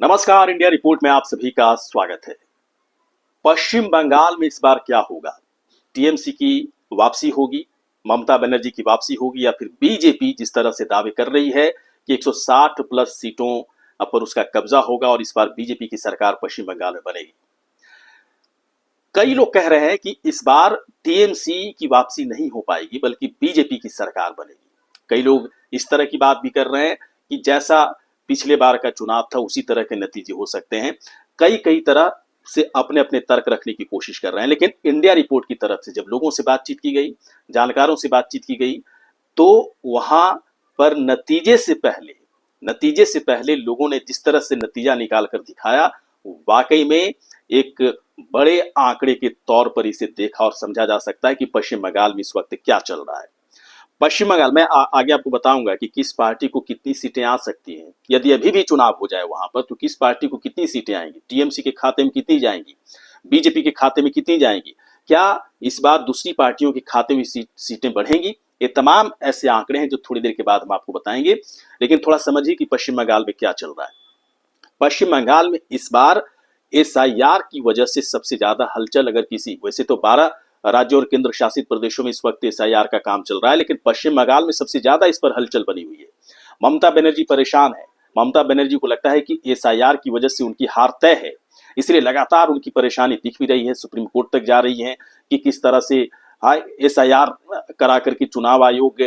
नमस्कार, India report में आप सभी का स्वागत है। पश्चिम बंगाल में इस बार क्या होगा? टीएमसी की वापसी होगी, ममता बनर्जी की वापसी होगी, या फिर बीजेपी जिस तरह से दावे कर रही है कि 160 प्लस सीटों पर उसका कब्जा होगा और इस बार बीजेपी की सरकार पश्चिम बंगाल में बनेगी। कई लोग कह रहे हैं कि इस बार टीएमसी की वापसी नहीं हो पाएगी बल्कि बीजेपी की सरकार बनेगी। कई लोग इस तरह की बात भी कर रहे हैं कि जैसा पिछले बार का चुनाव था उसी तरह के नतीजे हो सकते हैं। कई कई तरह से अपने अपने तर्क रखने की कोशिश कर रहे हैं, लेकिन इंडिया रिपोर्ट की तरफ से जब लोगों से बातचीत की गई, जानकारों से बातचीत की गई, तो वहां पर नतीजे से पहले लोगों ने जिस तरह से नतीजा निकाल कर दिखाया, वाकई में एक बड़े आंकड़े के तौर पर इसे देखा और समझा जा सकता है कि पश्चिम बंगाल में इस वक्त क्या चल रहा है। पश्चिम बंगाल में आगे आपको बताऊंगा कि किस पार्टी को कितनी सीटें आ सकती हैं। यदि अभी भी चुनाव हो जाए वहां पर तो किस पार्टी को कितनी सीटें आएंगी, टीएमसी के खाते में कितनी जाएंगी, बीजेपी के खाते में कितनी जाएंगी, क्या इस बार दूसरी पार्टियों के खाते में सीटें बढ़ेंगी। ये तमाम ऐसे आंकड़े हैं जो थोड़ी देर के बाद हम आपको बताएंगे। लेकिन थोड़ा समझिए कि पश्चिम बंगाल में क्या चल रहा है। पश्चिम बंगाल में इस बार एसआईआर की वजह से सबसे ज्यादा हलचल, अगर किसी, वैसे तो 12 राज्यों और केंद्र शासित प्रदेशों में इस वक्त एसआईआर का काम चल रहा है, लेकिन पश्चिम बंगाल में सबसे ज्यादा इस पर हलचल बनी हुई है। ममता बनर्जी परेशान है। ममता बनर्जी को लगता है कि एसआईआर की वजह से उनकी हार तय है, इसलिए लगातार उनकी परेशानी दिख भी रही है, सुप्रीम कोर्ट तक जा रही है कि किस तरह से एसआईआर करा करके चुनाव आयोग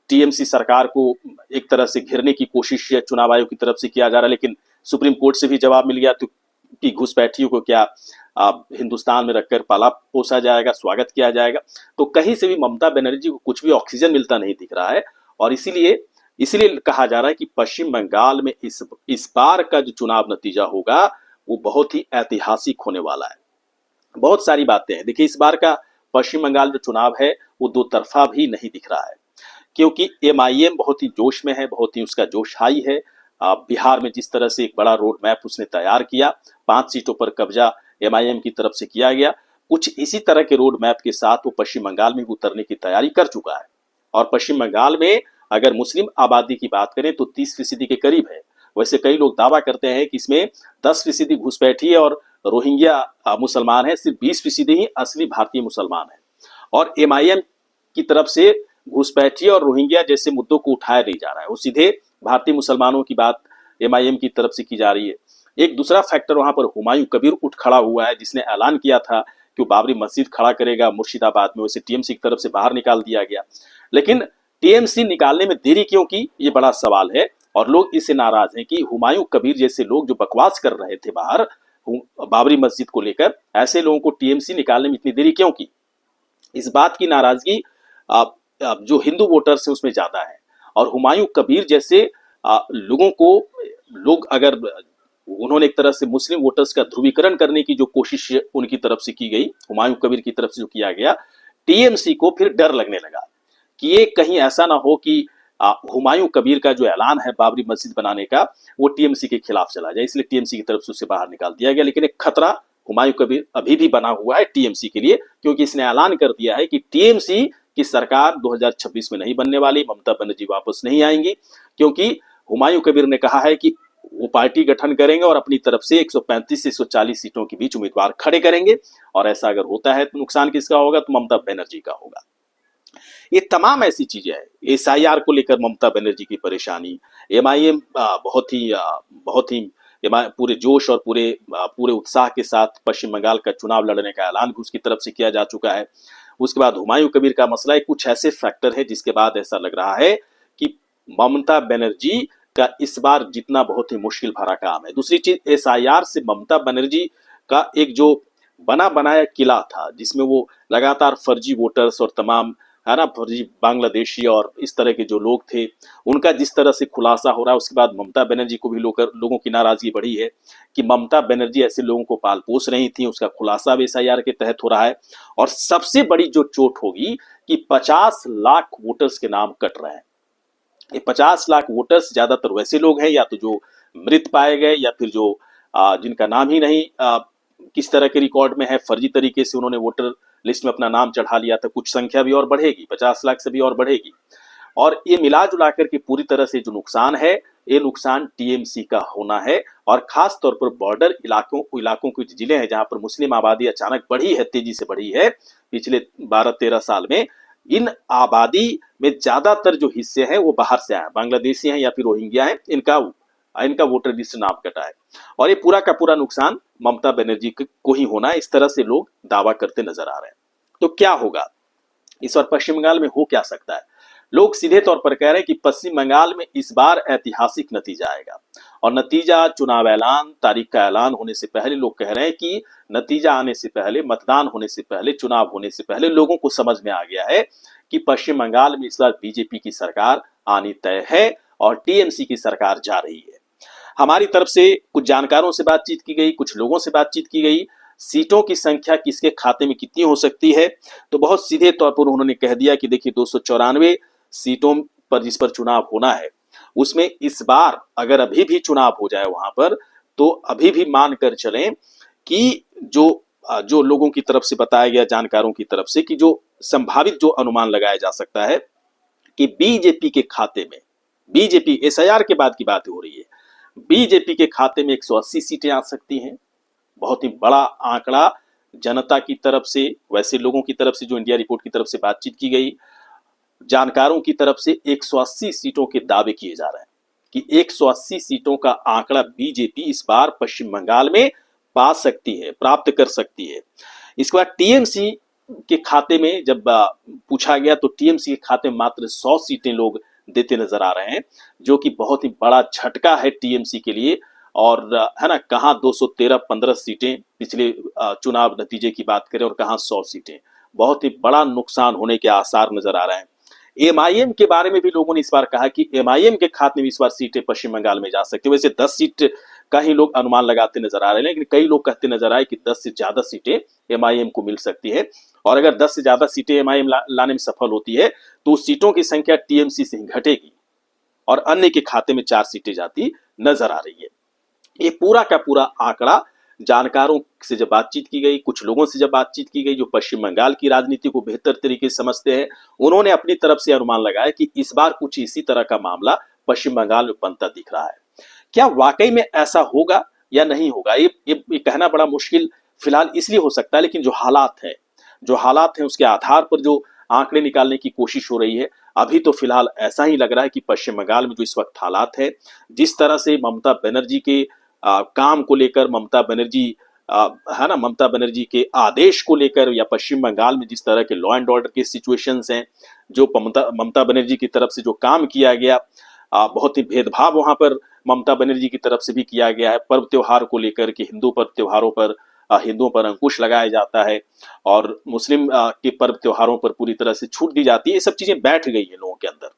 टीएमसी सरकार को एक तरह से घेरने की कोशिश चुनाव आयोग की तरफ से किया जा रहा है। लेकिन सुप्रीम कोर्ट से भी जवाब मिल गया तो कि घुसपैठियों को क्या हिंदुस्तान में रखकर पाला पोसा जाएगा, स्वागत किया जाएगा। तो कहीं से भी ममता बनर्जी को कुछ भी ऑक्सीजन मिलता नहीं दिख रहा है, और इसीलिए कहा जा रहा है कि पश्चिम बंगाल में इस बार का जो चुनाव नतीजा होगा वो बहुत ही ऐतिहासिक होने वाला है। बहुत सारी बातें हैं। देखिए, इस बार का पश्चिम बंगाल जो चुनाव है वो दो तरफा भी नहीं दिख रहा है, क्योंकि एमआईएम बहुत ही जोश में है, बहुत ही उसका जोश हाई है। बिहार में जिस तरह से एक बड़ा रोड मैप उसने तैयार किया, 5 सीटों पर कब्जा एमआईएम की तरफ से किया गया, कुछ इसी तरह के रोड मैप के साथ वो पश्चिम बंगाल में उतरने की तैयारी कर चुका है। और पश्चिम बंगाल में अगर मुस्लिम आबादी की बात करें तो 30% के करीब है। वैसे कई लोग दावा करते हैं कि इसमें 10% घुसपैठी और रोहिंग्या मुसलमान है, सिर्फ 20% ही असली भारतीय मुसलमान है। और एमआईएम की तरफ से घुसपैठी और रोहिंग्या जैसे मुद्दों को उठाया नहीं जा रहा है, वो सीधे भारतीय मुसलमानों की बात एमआईएम की तरफ से की जा रही है। एक दूसरा फैक्टर वहां पर हुमायूं कबीर उठ खड़ा हुआ है, जिसने ऐलान किया था कि वो बाबरी मस्जिद खड़ा करेगा मुर्शिदाबाद में। वैसे टीएमसी की तरफ से बाहर निकाल दिया गया, लेकिन टीएमसी निकालने में देरी क्यों की, ये बड़ा सवाल है। और लोग इससे नाराज हैं कि हुमायूं कबीर जैसे लोग जो बकवास कर रहे थे बाहर बाबरी मस्जिद को लेकर, ऐसे लोगों को टीएमसी निकालने में इतनी देरी क्यों की। इस बात की नाराजगी जो हिंदू वोटर्स है उसमें ज्यादा है। और हुमायूं कबीर जैसे लोगों को अगर उन्होंने एक तरह से मुस्लिम वोटर्स का ध्रुवीकरण करने की जो कोशिश उनकी तरफ से की गई, हुमायूं कबीर की तरफ से जो किया गया, टीएमसी को फिर डर लगने लगा कि ये कहीं ऐसा ना हो कि हुमायूं कबीर का जो ऐलान है बाबरी मस्जिद बनाने का वो टीएमसी के खिलाफ चला जाए, इसलिए टीएमसी की तरफ से उसे बाहर निकाल दिया गया। लेकिन एक खतरा हुमायूं कबीर अभी भी बना हुआ है टीएमसी के लिए, क्योंकि इसने ऐलान कर दिया है कि टीएमसी की सरकार 2026 में नहीं बनने वाली, ममता बनर्जी वापस नहीं आएंगी, क्योंकि हुमायूं कबीर ने कहा है कि वो पार्टी गठन करेंगे और अपनी तरफ से 135 से 140 सीटों के बीच उम्मीदवार खड़े करेंगे। और ऐसा अगर होता है तो नुकसान किसका होगा, तो ममता बनर्जी का होगा। ये तमाम ऐसी चीजें हैं। एसआईआर को लेकर ममता बनर्जी की परेशानी, एमआईएम बहुत ही पूरे जोश और पूरे उत्साह के साथ पश्चिम बंगाल का चुनाव लड़ने का ऐलान भी उसकी तरफ से किया जा चुका है। उसके बाद हुमायूं कबीर का मसला है, कुछ ऐसे फैक्टर है जिसके बाद ऐसा लग रहा है कि ममता बनर्जी का इस बार जीतना बहुत ही मुश्किल भरा काम है। दूसरी चीज, एसआईआर से ममता बनर्जी का एक जो बना बनाया किला था, जिसमें वो लगातार फर्जी वोटर्स और तमाम है ना फर्जी बांग्लादेशी और इस तरह के जो लोग थे उनका जिस तरह से खुलासा हो रहा है, उसके बाद ममता बनर्जी को भी लोगों की नाराजगी बढ़ी है कि ममता बनर्जी ऐसे लोगों को पाल पोस रही थी, उसका खुलासा भी एसआईआर के तहत हो रहा है। और सबसे बड़ी जो चोट होगी कि 50 लाख वोटर्स के नाम कट रहे हैं। ये 50 लाख वोटर्स ज्यादातर वैसे लोग हैं या तो जो मृत पाए गए या फिर जो जिनका नाम ही नहीं किस तरह के रिकॉर्ड में है, फर्जी तरीके से उन्होंने वोटर लिस्ट में अपना नाम चढ़ा लिया था। कुछ संख्या भी और बढ़ेगी, 50 लाख से भी और बढ़ेगी। और ये मिला जुला करके पूरी तरह से जो नुकसान है ये नुकसान टीएमसी का होना है। और खास तौर पर बॉर्डर इलाकों के जिले हैं जहां पर मुस्लिम आबादी अचानक बढ़ी है, तेजी से बढ़ी है पिछले 12-13 साल में। इन आबादी में ज्यादातर जो हिस्से हैं वो बाहर से आए, बांग्लादेशी हैं या फिर रोहिंग्या हैं, इनका वोटर लिस्ट नाम कटा है। और ये पूरा का पूरा नुकसान ममता बनर्जी को ही होना है, इस तरह से लोग दावा करते नजर आ रहे हैं। तो क्या होगा इस बार पश्चिम बंगाल में, हो क्या सकता है? लोग सीधे तौर पर कह रहे हैं कि पश्चिम बंगाल में इस बार ऐतिहासिक नतीजा आएगा। और नतीजा चुनाव ऐलान, तारीख का ऐलान होने से पहले लोग कह रहे हैं कि नतीजा आने से पहले, मतदान होने से पहले, चुनाव होने से पहले लोगों को समझ में आ गया है कि पश्चिम बंगाल में इस बार बीजेपी की सरकार आनी तय है और टीएमसी की सरकार जा रही है। हमारी तरफ से कुछ जानकारों से बातचीत की गई, कुछ लोगों से बातचीत की गई, सीटों की संख्या किसके खाते में कितनी हो सकती है, तो बहुत सीधे तौर पर उन्होंने कह दिया कि देखिए 294 सीटों पर जिस पर चुनाव होना है उसमें इस बार अगर अभी भी चुनाव हो जाए वहां पर, तो अभी भी मानकर चलें कि जो लोगों की तरफ से बताया गया, जानकारों की तरफ से, कि जो संभावित जो अनुमान लगाया जा सकता है कि बीजेपी के खाते में, बीजेपी एसआईआर के बाद की बात हो रही है, बीजेपी के खाते में 180 सीटें आ सकती हैं। बहुत ही बड़ा आंकड़ा जनता की तरफ से, वैसे लोगों की तरफ से जो इंडिया रिपोर्ट की तरफ से बातचीत की गई, जानकारों की तरफ से 180 सीटों के दावे किए जा रहे हैं कि 180 सीटों का आंकड़ा बीजेपी इस बार पश्चिम बंगाल में पा सकती है, प्राप्त कर सकती है। इसके बाद टीएमसी के खाते में जब पूछा गया तो टीएमसी के खाते में मात्र 100 सीटें लोग देते नजर आ रहे हैं, जो कि बहुत ही बड़ा झटका है टीएमसी के लिए। और है ना, कहां 213-15 सीटें पिछले चुनाव नतीजे की बात करें और कहां 100 सीटें, बहुत ही बड़ा नुकसान होने के आसार नजर आ रहे हैं। एमआईएम के बारे में भी लोगों ने इस बार कहा कि एमआईएम के खाते में इस बार सीटें पश्चिम बंगाल में जा सकती है। वैसे 10 सीट का ही लोग अनुमान लगाते नजर आ रहे हैं, लेकिन कई लोग कहते नजर आए कि 10 से ज्यादा सीटें एमआईएम को मिल सकती है। और अगर 10 से ज्यादा सीटें एमआईएम लाने में सफल होती है तो उस सीटों की संख्या टीएमसी से ही घटेगी और अन्य के खाते में 4 सीटें जाती नजर आ रही है। ये पूरा का पूरा आंकड़ा जानकारों से जब बातचीत की गई, कुछ लोगों से जब बातचीत की गई जो पश्चिम बंगाल की राजनीति को बेहतर तरीके से समझते हैं, उन्होंने अपनी तरफ से अनुमान लगाया कि इस बार कुछ इसी तरह का मामला पश्चिम बंगाल में बनता दिख रहा है। क्या वाकई में ऐसा होगा या नहीं होगा, ये कहना बड़ा मुश्किल फिलहाल इसलिए हो सकता है, लेकिन जो हालात हैं उसके आधार पर जो आंकड़े निकालने की कोशिश हो रही है, अभी तो फिलहाल ऐसा ही लग रहा है कि पश्चिम बंगाल में जो इस वक्त हालात है, जिस तरह से ममता बनर्जी के काम को लेकर, ममता बनर्जी के आदेश को लेकर, या पश्चिम बंगाल में जिस तरह के लॉ एंड ऑर्डर के सिचुएशंस हैं, जो ममता बनर्जी की तरफ से जो काम किया गया, बहुत ही भेदभाव वहां पर ममता बनर्जी की तरफ से भी किया गया है। पर्व त्योहार को लेकर कि हिंदुओं पर अंकुश लगाया जाता है और मुस्लिम के पर्व त्योहारों पर पूरी तरह से छूट दी जाती है। ये सब चीजें बैठ गई है लोगों के अंदर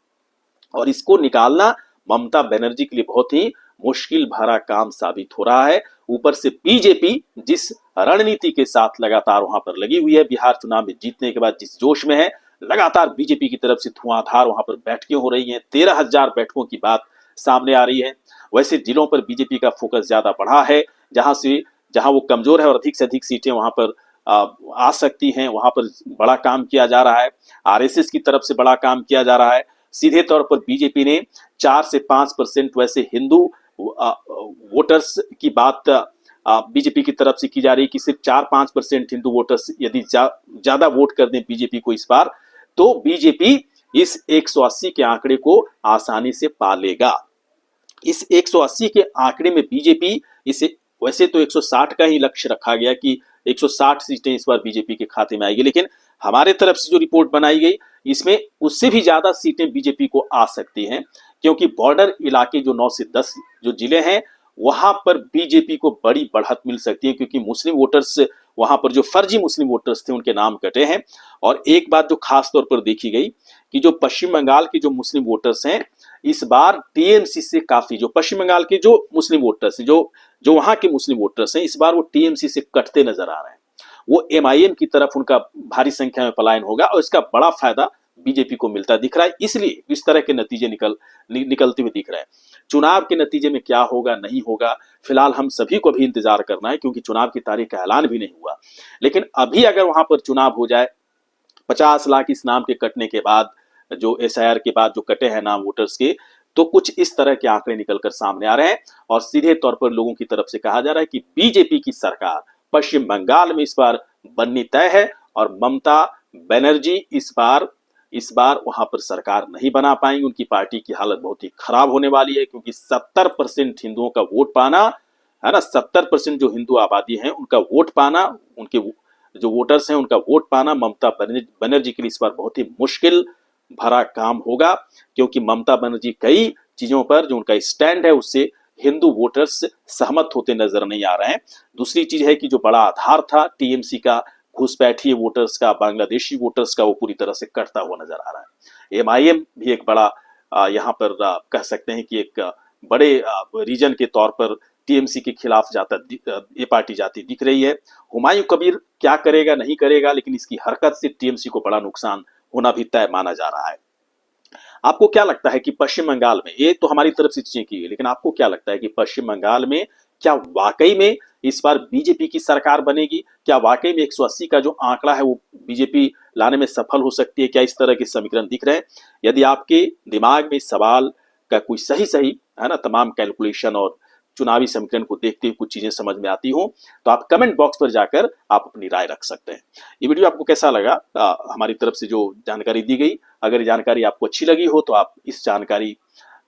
और इसको निकालना ममता बनर्जी के लिए बहुत ही मुश्किल भरा काम साबित हो रहा है। ऊपर से बीजेपी जिस रणनीति के साथ लगातार वहां पर लगी हुई है, बिहार चुनाव में जीतने के बाद जिस जोश में है, लगातार बीजेपी की तरफ से धुआंधार वहां पर बैठकें हो रही हैं, 13,000 बैठकों की बात सामने आ रही है। वैसे जिलों पर बीजेपी का फोकस ज्यादा बढ़ा है, जहां वो कमजोर है और अधिक से अधिक सीटें वहां पर आ सकती हैं, वहां पर बड़ा काम किया जा रहा है। आरएसएस की तरफ से बड़ा काम किया जा रहा है। सीधे तौर पर बीजेपी ने 4 से 5% वैसे हिंदू वोटर्स की बात बीजेपी की तरफ से की जा रही है कि सिर्फ 4-5% हिंदू वोटर्स यदि ज्यादा वोट कर दें बीजेपी को इस बार, तो बीजेपी इस 180 के आंकड़े को आसानी से पा लेगा। इस 180 के आंकड़े में बीजेपी इसे, वैसे तो 160 का ही लक्ष्य रखा गया कि 160 सीटें इस बार बीजेपी के खाते में आएगी, लेकिन हमारे तरफ से जो रिपोर्ट बनाई गई इसमें उससे भी ज्यादा सीटें बीजेपी को आ सकती हैं, क्योंकि बॉर्डर इलाके जो 9 से 10 जो जिले हैं वहां पर बीजेपी को बड़ी बढ़त मिल सकती है, क्योंकि मुस्लिम वोटर्स वहां पर जो फर्जी मुस्लिम वोटर्स थे उनके नाम कटे हैं। और एक बात जो खास तौर पर देखी गई कि जो पश्चिम बंगाल के जो मुस्लिम वोटर्स हैं इस बार टीएमसी से काफी, जो पश्चिम बंगाल के जो मुस्लिम वोटर्स हैं, जो वहां के मुस्लिम वोटर्स हैं, इस बार वो टीएमसी से कटते नजर आ रहे हैं। वो एमआईएम की तरफ उनका भारी संख्या में पलायन होगा और इसका बड़ा फायदा बीजेपी को मिलता दिख रहा है। इसलिए इस तरह के नतीजे निकलते हुए दिख रहे हैं। चुनाव के नतीजे में क्या होगा नहीं होगा फिलहाल हम सभी को भी इंतजार करना है, क्योंकि चुनाव की तारीख का ऐलान भी नहीं हुआ। लेकिन अभी अगर वहां पर चुनाव हो जाए, 50 लाख इस नाम के कटने के बाद, जो एसआईआर के बाद जो कटे हैं नाम वोटर्स के, तो कुछ इस तरह के आंकड़े निकलकर सामने आ रहे हैं और सीधे तौर पर लोगों की तरफ से कहा जा रहा है कि बीजेपी की सरकार पश्चिम बंगाल में इस बार बननी तय है और ममता बनर्जी इस बार वहां पर सरकार नहीं बना पाएंगी। उनकी पार्टी की हालत बहुत ही खराब होने वाली है, क्योंकि 70% हिंदुओं का वोट पाना है ना, 70% जो हिंदू आबादी है उनका वोट पाना, उनके जो वोटर्स हैं उनका वोट पाना ममता बनर्जी के लिए इस बार बहुत ही मुश्किल भरा काम होगा, क्योंकि ममता बनर्जी कई चीजों पर जो उनका स्टैंड है उससे हिंदू वोटर्स सहमत होते नजर नहीं आ रहे हैं। दूसरी चीज है कि जो बड़ा आधार था टीएमसी का, घुसपैठिए वोटर्स का, बांग्लादेशी वोटर्स का, वो पूरी तरह से कटता हुआ नजर आ रहा है। एमआईएम भी एक बड़ा यहाँ पर कह सकते हैं कि एक बड़े रीजन के तौर पर टीएमसी के खिलाफ ये पार्टी जाती दिख रही है। हुमायूं कबीर क्या करेगा नहीं करेगा, लेकिन इसकी हरकत से टीएमसी को बड़ा नुकसान होना भी तय माना जा रहा है। आपको क्या लगता है कि पश्चिम बंगाल में, ये तो हमारी तरफ से चीजें की है, लेकिन आपको क्या लगता है कि पश्चिम बंगाल में क्या वाकई में इस बार बीजेपी की सरकार बनेगी? क्या वाकई में 180 का जो आंकड़ा है वो बीजेपी लाने में सफल हो सकती है? क्या इस तरह के समीकरण दिख रहे हैं? यदि आपके दिमाग में इस सवाल का कोई सही है ना, तमाम कैलकुलेशन और चुनावी समीकरण को देखते हुए कुछ चीजें समझ में आती हो, तो आप कमेंट बॉक्स पर जाकर आप अपनी राय रख सकते हैं। ये वीडियो आपको कैसा लगा? हमारी तरफ से जो जानकारी दी गई, अगर ये जानकारी आपको अच्छी लगी हो तो आप इस जानकारी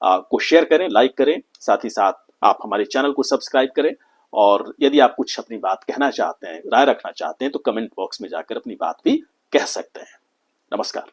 को शेयर करें, लाइक करें, साथ ही साथ आप हमारे चैनल को सब्सक्राइब करें। और यदि आप कुछ अपनी बात कहना चाहते हैं, राय रखना चाहते हैं, तो कमेंट बॉक्स में जाकर अपनी बात भी कह सकते हैं। नमस्कार।